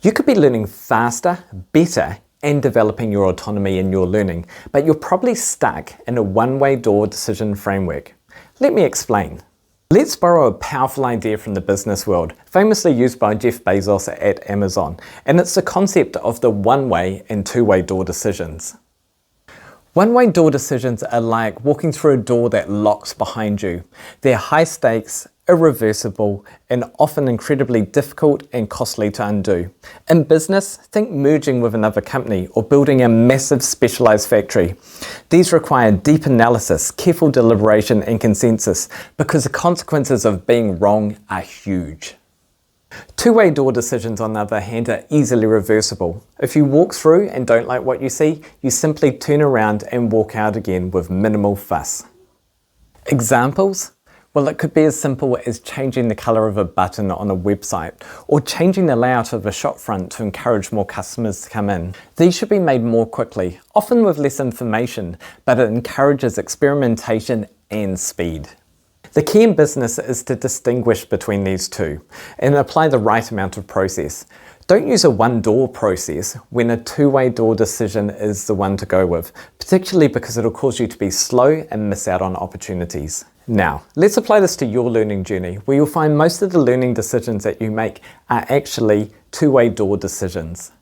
You could be learning faster, better, and developing your autonomy in your learning, but you're probably stuck in a one-way door decision framework. Let me explain. Let's borrow a powerful idea from the business world, famously used by Jeff Bezos at Amazon, and it's the concept of the one-way and two-way door decisions. One-way door decisions are like walking through a door that locks behind you. They're high stakes, irreversible, and often incredibly difficult and costly to undo. In business, think merging with another company or building a massive specialized factory. These require deep analysis, careful deliberation, and consensus because the consequences of being wrong are huge. Two-way door decisions, on the other hand, are easily reversible. If you walk through and don't like what you see, you simply turn around and walk out again with minimal fuss. Examples? Well, it could be as simple as changing the color of a button on a website or changing the layout of a shop front to encourage more customers to come in. These should be made more quickly, often with less information, but it encourages experimentation and speed. The key in business is to distinguish between these two and apply the right amount of process. Don't use a one-door process when a two-way door decision is the one to go with, particularly because it'll cause you to be slow and miss out on opportunities. Now, let's apply this to your learning journey, where you'll find most of the learning decisions that you make are actually two-way door decisions.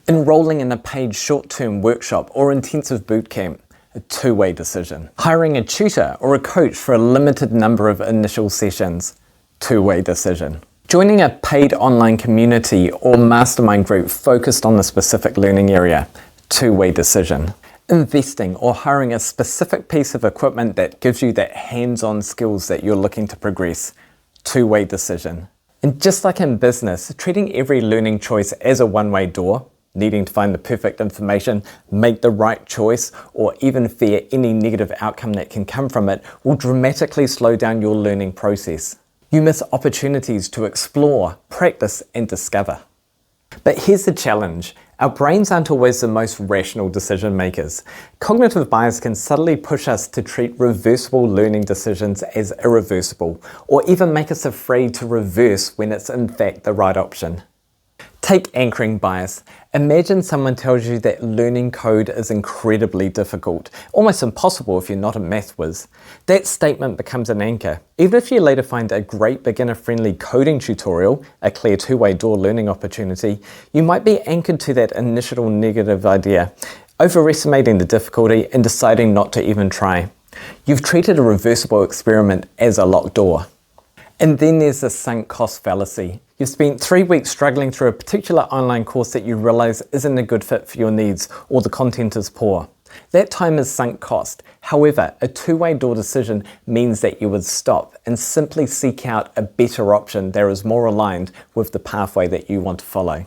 Enrolling in a paid short-term workshop or intensive bootcamp, a two-way decision. Hiring a tutor or a coach for a limited number of initial sessions, two-way decision. Joining a paid online community or mastermind group focused on a specific learning area, two-way decision. Investing or hiring a specific piece of equipment that gives you that hands-on skills that you're looking to progress, two-way decision. And just like in business, treating every learning choice as a one-way door, needing to find the perfect information, make the right choice, or even fear any negative outcome that can come from it will dramatically slow down your learning process. You miss opportunities to explore, practice, and discover. But here's the challenge. Our brains aren't always the most rational decision makers. Cognitive bias can subtly push us to treat reversible learning decisions as irreversible, or even make us afraid to reverse when it's in fact the right option. Take anchoring bias. Imagine someone tells you that learning code is incredibly difficult, almost impossible if you're not a math whiz. That statement becomes an anchor. Even if you later find a great beginner-friendly coding tutorial, a clear two-way door learning opportunity, you might be anchored to that initial negative idea, overestimating the difficulty and deciding not to even try. You've treated a reversible experiment as a locked door. And then there's the sunk cost fallacy. You've spent 3 weeks struggling through a particular online course that you realize isn't a good fit for your needs or the content is poor. That time is sunk cost. However, a two-way door decision means that you would stop and simply seek out a better option that is more aligned with the pathway that you want to follow.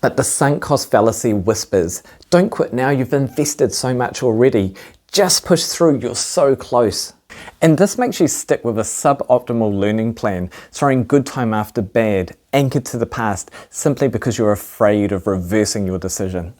But the sunk cost fallacy whispers, don't quit now, you've invested so much already. Just push through, you're so close. And this makes you stick with a suboptimal learning plan, throwing good time after bad, anchored to the past, simply because you're afraid of reversing your decision.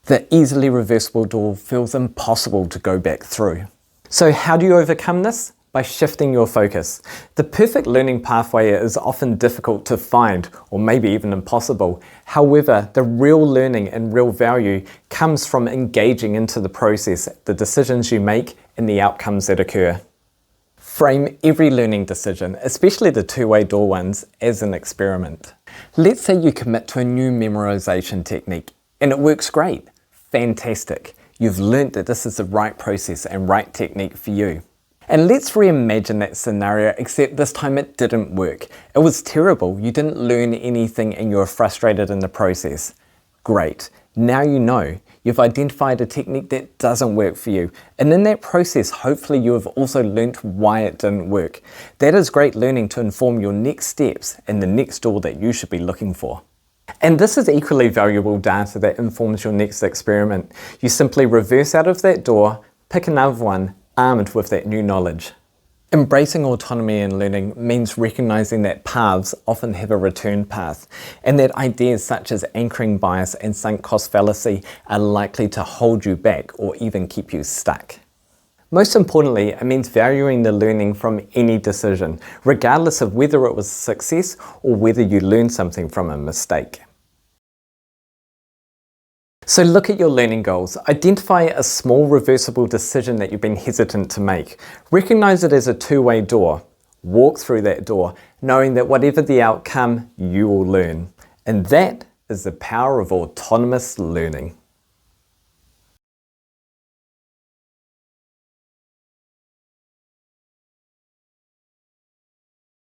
The easily reversible door feels impossible to go back through. So how do you overcome this? By shifting your focus. The perfect learning pathway is often difficult to find, or maybe even impossible. However, the real learning and real value comes from engaging into the process, the decisions you make, and the outcomes that occur. Frame every learning decision, especially the two-way door ones, as an experiment. Let's say you commit to a new memorization technique, and it works great. Fantastic. You've learned that this is the right process and right technique for you. And let's reimagine that scenario, except this time it didn't work. It was terrible, you didn't learn anything and you were frustrated in the process. Great, now you know. You've identified a technique that doesn't work for you. And in that process, hopefully you have also learnt why it didn't work. That is great learning to inform your next steps and the next door that you should be looking for. And this is equally valuable data that informs your next experiment. You simply reverse out of that door, pick another one, armed with that new knowledge. Embracing autonomy in learning means recognizing that paths often have a return path, and that ideas such as anchoring bias and sunk cost fallacy are likely to hold you back or even keep you stuck. Most importantly, it means valuing the learning from any decision, regardless of whether it was a success or whether you learned something from a mistake. So look at your learning goals. Identify a small reversible decision that you've been hesitant to make. Recognize it as a two-way door. Walk through that door, knowing that whatever the outcome, you will learn. And that is the power of autonomous learning.